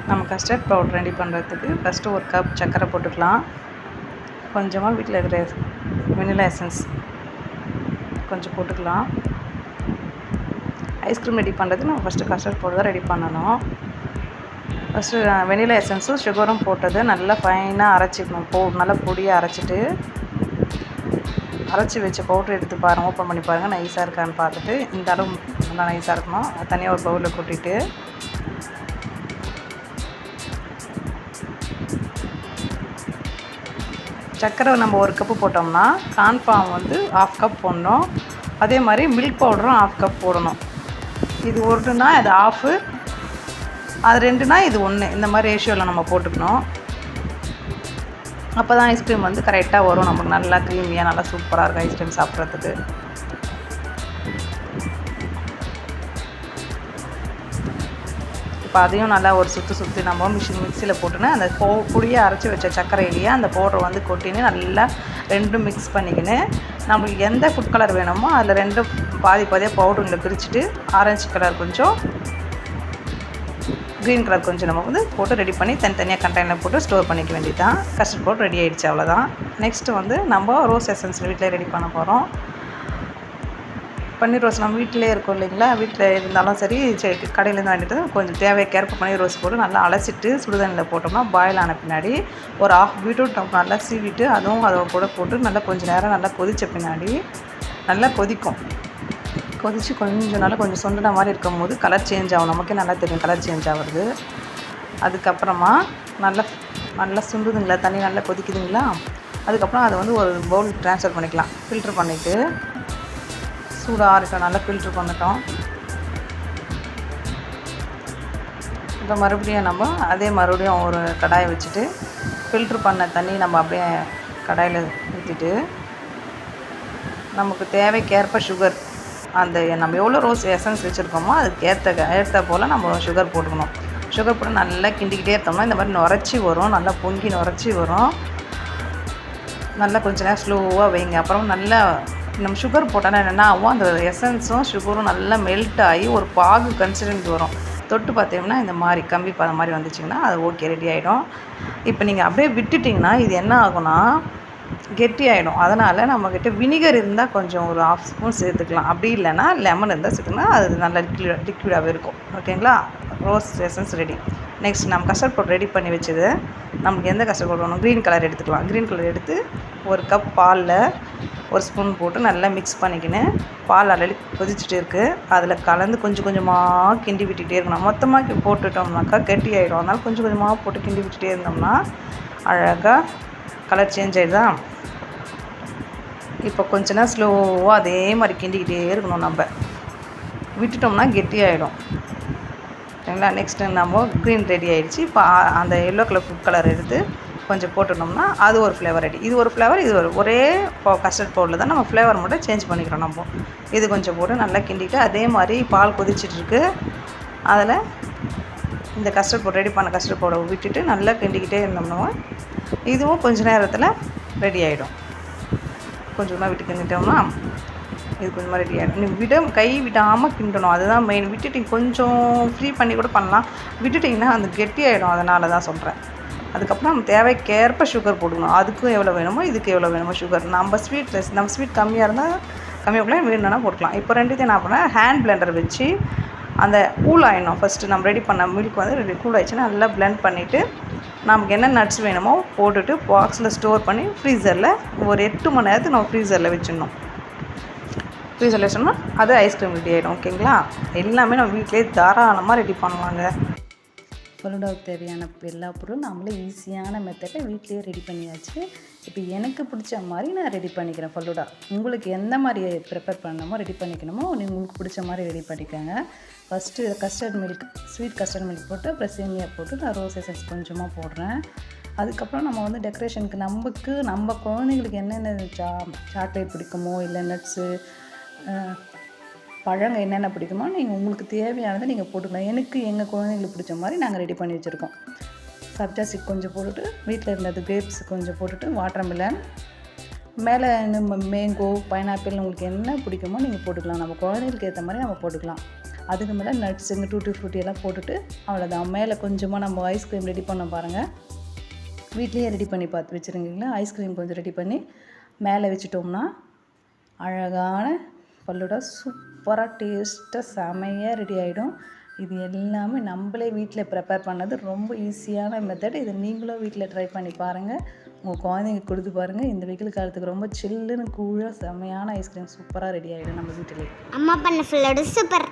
நம்ம custard powder ready பண்ணுறதுக்கு first ஒரு கப் சர்க்கரை போட்டுக்கலாம். கொஞ்சமாக வீட்டில் இருக்கிற வெனிலா எசன்ஸ் கொஞ்சம் போட்டுக்கலாம். ஐஸ்கிரீம் ரெடி பண்ணுறதுக்கு நம்ம ஃபஸ்ட்டு கஸ்டர்ட் பவுடர் தான் ரெடி பண்ணணும். ஃபஸ்ட்டு வெனிலா எசன்ஸும் சுகரும் போட்டது நல்லா ஃபைனாக அரைச்சிக்கணும். நல்லா பொடியாக அரைச்சி வச்ச பவுட்ரு எடுத்து பாருங்கள், ஓப்பன் பண்ணி பாருங்கள் நைஸாக இருக்கான்னு பார்த்துட்டு. இந்த அளவு நல்லா நைஸாக இருக்கணும். தனியாக ஒரு பவுலில் கொட்டிட்டு சர்க்கரை நம்ம ஒரு கப்பு போட்டோம்னா கார்ன்ஃப்ளவர் வந்து 1/2 கப் போடணும். அதே மாதிரி மில்க் பவுடரும் 1/2 கப் போடணும். இது 1னா இது 1/2, அது 2னா இது 1, இந்த மாதிரி ரேஷியோவில் நம்ம போட்டுக்கணும். அப்போ தான் ஐஸ்கிரீம் வந்து கரெக்டாக வரும். நமக்கு நல்லா க்ரீமியாக நல்லா சூப்பராக இருக்கும் ஐஸ்கிரீம் சாப்பிட்றதுக்கு. இப்போ அதையும் நல்லா ஒரு சுற்றி நம்ம மிக்சியில் போட்டுன்னு அந்த பொடியாக அரைச்சி வச்ச சர்க்கரையிலேயே அந்த பவுடரை வந்து கொட்டின்னு நல்லா ரெண்டும் மிக்ஸ் பண்ணிக்கின்னு நம்மளுக்கு எந்த ஃபுட் கலர் வேணுமோ அதில் ரெண்டும் பாதியாக பவுடருங்களை பிரிச்சுட்டு ஆரஞ்சு கலர் கொஞ்சம், க்ரீன் கலர் கொஞ்சம் நம்ம வந்து போட்டு ரெடி பண்ணி தனித்தனியாக கண்டெய்னரில் போட்டு ஸ்டோர் பண்ணிக்க வேண்டியது தான். கஸ்டர்ட் பவுடர் ரெடி ஆகிடுச்சு, அவ்வளோதான். நெக்ஸ்ட்டு வந்து நம்ம ரோஸ் எசன்ஸ் வீட்டில் ரெடி பண்ண போகிறோம். பன்னீர் ரோஸ் நம்ம வீட்டிலே இருக்கும் இல்லைங்களா, வீட்டில் இருந்தாலும் சரி கடையிலேருந்து வாங்கிட்டு கொஞ்சம் தேவைக்கேற்ப பன்னீர் ரோஸ் போட்டு நல்லா அலசிட்டு சுடுதண்ணியில் போட்டோம்னா பாயில் ஆன பின்னாடி ஒரு 1/2 பீட்ரூட் நம்ம நல்லா சீவிட்டு அதுவும் அதை கூட போட்டு நல்லா கொஞ்சம் நேரம் நல்லா கொதித்த பின்னாடி நல்லா கொதித்து கொஞ்சம் நல்லா கொஞ்சம் சொண்டின மாதிரி இருக்கும் போது கலர் சேஞ்ச் ஆகும். நமக்கே நல்லா தெரியும் கலர் சேஞ்ச் ஆகுறது. அதுக்கப்புறமா நல்லா சுண்டுதுங்களா, தண்ணி நல்லா கொதிக்குதுங்களா, அதுக்கப்புறம் அதை வந்து ஒரு பவுல் ட்ரான்ஸ்ஃபர் பண்ணிக்கலாம். ஃபில்ட்ரு பண்ணிவிட்டு சூடாக இருக்கட்டும், நல்லா ஃபில்ட்ரு பண்ணிட்டோம். இப்போ மறுபடியும் ஒரு கடாயை வச்சுட்டு ஃபில்ட்ரு பண்ண தண்ணி நம்ம அப்படியே கடாயில் ஊற்றிட்டு நமக்கு தேவைக்கேற்ப சுகர், அந்த நம்ம எவ்வளோ ரோஸ் எசன்ஸ் வச்சுருக்கோமோ அதுக்கு ஏற்ற போல் நம்ம சுகர் போட்டுக்கணும். சுகர் போட்டு நல்லா கிண்டிக்கிட்டே இருந்தோம்னா இந்த மாதிரி நுரைச்சி வரும், நல்லா பொங்கி நுரைச்சி வரும். நல்லா கொஞ்சம் நேரம் ஸ்லோவாக வைங்க. அப்புறம் நல்லா நம்ம சுகர் போட்டோன்னா என்னென்னா ஆகும், அந்த எசன்ஸும் சுகரும் நல்லா மெல்ட் ஆகி ஒரு பாகு கன்சிஸ்டன்சி வரும். தொட்டு பார்த்தோம்னா இந்த மாதிரி கம்பி பதம் மாதிரி வந்துச்சிங்கன்னா அது ஓகே, ரெடி ஆகிடும். இப்போ நீங்கள் அப்படியே விட்டுட்டிங்கன்னா இது என்ன ஆகும்னா கெட்டி ஆகிடும். அதனால் நம்மக்கிட்ட வினிகர் இருந்தால் கொஞ்சம் ஒரு 1/2 ஸ்பூன் சேர்த்துக்கலாம். அப்படி இல்லைன்னா லெமன் இருந்தால் சேர்த்துக்கலாம், அது நல்லா லிக்விடாகவே இருக்கும். ஓகேங்களா, ரோஸ் எசன்ஸ் ரெடி. நெக்ஸ்ட் நம்ம கஸ்டர்ட் பவுடர் ரெடி பண்ணி வச்சது, நமக்கு எந்த கஸ்டர்ட் பவுடர் வேணும், க்ரீன் கலர் எடுத்துக்கலாம். க்ரீன் கலர் எடுத்து ஒரு கப் பாலில் 1 ஸ்பூன் போட்டு நல்லா மிக்ஸ் பண்ணிக்கின்னு பால் ஆல்ரெடி கொதிச்சுட்டு இருக்குது அதில் கலந்து கொஞ்சம் கொஞ்சமாக கிண்டி விட்டுகிட்டே இருக்கணும். மொத்தமாக போட்டுட்டோம்னாக்கா கெட்டி ஆகிடும். அதனால் கொஞ்சம் கொஞ்சமாக போட்டு கிண்டி விட்டுகிட்டே இருந்தோம்னா அழகாக கலர் சேஞ்ச் ஆகிடுதா. இப்போ கொஞ்ச நேரம் ஸ்லோவாக அதே மாதிரி கிண்டிக்கிட்டே இருக்கணும். நம்ம விட்டுட்டோம்னா கெட்டி ஆகிடும். சரிங்களா, நெக்ஸ்ட்டு நம்ம க்ரீன் ரெடி ஆகிடுச்சு. இப்போ அந்த எல்லோ கலர் ஃபுட் கலர் எடுத்து கொஞ்சம் போட்டுட்டோம்னா அது ஒரு ஃப்ளேவர் ரெடி. இது ஒரு ஃப்ளேவர், இது ஒரே கஸ்டர்ட் பவுடரில் தான் நம்ம ஃப்ளேவர் மட்டும் சேஞ்ச் பண்ணிக்கிறோம். நம்ம இது கொஞ்சம் போட்டு நல்லா கிண்டிட்டு அதே மாதிரி பால் கொதிச்சிட்ருக்கு, அதில் இந்த கஸ்டர்ட் பவுடர் ரெடி பண்ண கஸ்டர்ட் பவுடரை விட்டுட்டு நல்லா கிண்டிக்கிட்டே இருந்தோம்னா இதுவும் கொஞ்சம் நேரத்தில் ரெடி ஆகிடும். கொஞ்சமாக விட்டு கிண்டிட்டோம்னா இது கொஞ்சமாக ரெடி ஆகிடும். நீங்கள் கை விடாமல் கிண்டணும், அதுதான் மெயின். விட்டுட்டிங்க கொஞ்சம் ஃப்ரீ பண்ணி கூட பண்ணலாம், விட்டுட்டிங்கன்னா அந்த கெட்டி ஆகிடும். அதனால தான் சொல்கிறேன். அதுக்கப்புறம் நம்ம தேவைக்கேற்ப சுகர் போட்டுக்கணும். அதுக்கும் எவ்வளோ வேணுமோ இதுக்கு எவ்வளோ வேணுமோ சுகர். நம்ம ஸ்வீட் கம்மியாக இருந்தால் கம்மியாக வேணும்னா போட்டுக்கலாம். இப்போ ரெண்டுத்தையும் நான் பண்ணேன், ஹேண்ட் பிளெண்டர் வச்சு அந்த கூல் ஆகிடணும். ஃபஸ்ட்டு நம்ம ரெடி பண்ண மில்க் வந்து கூல் ஆகிடுச்சுன்னா நல்லா பிளெண்ட் பண்ணிவிட்டு நமக்கு என்ன நட்ஸ் வேணுமோ போட்டுட்டு பாக்ஸில் ஸ்டோர் பண்ணி ஃப்ரீசரில் ஒரு 8 மணி நேரத்துக்கு நம்ம ஃப்ரீசரில் வச்சிடணும். ஃப்ரீசரில் வச்சோம்னா அது ஐஸ்கிரீம் ரெடி ஆகிடும். ஓகேங்களா, எல்லாமே நம்ம வீட்டிலே தாராளமாக ரெடி பண்ணுவாங்க. ஃபலூடாவுக்கு தேவையான எல்லா பொருளும் நம்மளே ஈஸியான மெத்தடில் வீட்லேயே ரெடி பண்ணியாச்சு. இப்போ எனக்கு பிடிச்ச மாதிரி நான் ரெடி பண்ணிக்கிறேன் ஃபலூடா. உங்களுக்கு எந்த மாதிரி ப்ரிப்பேர் பண்ணணுமோ ரெடி பண்ணிக்கணுமோ உங்களுக்கு பிடிச்ச மாதிரி ரெடி பண்ணிக்கோங்க. ஃபஸ்ட்டு ஸ்வீட் கஸ்டர்ட் மில்க் போட்டு அப்புறம் சேமியா போட்டு நான் ரோஸ் எசன்ஸ் கொஞ்சமாக போடுறேன். அதுக்கப்புறம் நம்ம வந்து டெக்கரேஷனுக்கு நம்ம குழந்தைங்களுக்கு என்னென்ன சாக்லேட் பிடிக்குமோ இல்லை நட்ஸு பழங்க என்னென்ன பிடிக்குமோ நீங்கள் உங்களுக்கு தேவையானதை நீங்கள் போட்டுக்கலாம். எங்கள் குழந்தைங்களுக்கு பிடிச்ச மாதிரி நாங்கள் ரெடி பண்ணி வச்சுருக்கோம். சப்ஜா சீட் கொஞ்சம் போட்டுட்டு, வீட்டில் இருந்தது கிரேப்ஸ் கொஞ்சம் போட்டுட்டு, வாட்டர்மெலன் மேலே மேங்கோ, பைனாப்பிள் உங்களுக்கு என்ன பிடிக்குமோ நீங்கள் போட்டுக்கலாம். நம்ம குழந்தைங்களுக்கு ஏற்ற மாதிரி நம்ம போட்டுக்கலாம். அதுக்கு மேலே நட்ஸுங்க டூட்டி ஃப்ரூட்டி எல்லாம் போட்டுட்டு அவ்வளோதான். மேலே கொஞ்சமாக நம்ம ஐஸ்கிரீம் ரெடி பண்ண பாருங்கள். வீட்லேயே ரெடி பண்ணி பார்த்து வச்சுருங்களா. ஐஸ்கிரீம் கொஞ்சம் ரெடி பண்ணி மேலே வச்சுட்டோம்னா அழகான ஃபலூடா சூப்பராக டேஸ்ட்டாக செமையாக ரெடி ஆகிடும். இது எல்லாமே நம்மளே வீட்டில் ப்ரிப்பேர் பண்ணது, ரொம்ப ஈஸியான மெத்தட். இதை நீங்களும் வீட்டில் ட்ரை பண்ணி பாருங்கள். உங்கள் குழந்தைங்க கொடுத்து பாருங்கள். இந்த வெயில் காலத்துக்கு ரொம்ப சில்லுன்னு கூழாக செமையான ஐஸ்கிரீம் சூப்பராக ரெடி ஆகிடும் நம்ம வீட்டிலே. அம்மா பண்ண ஃபுல்லோட சூப்பர்.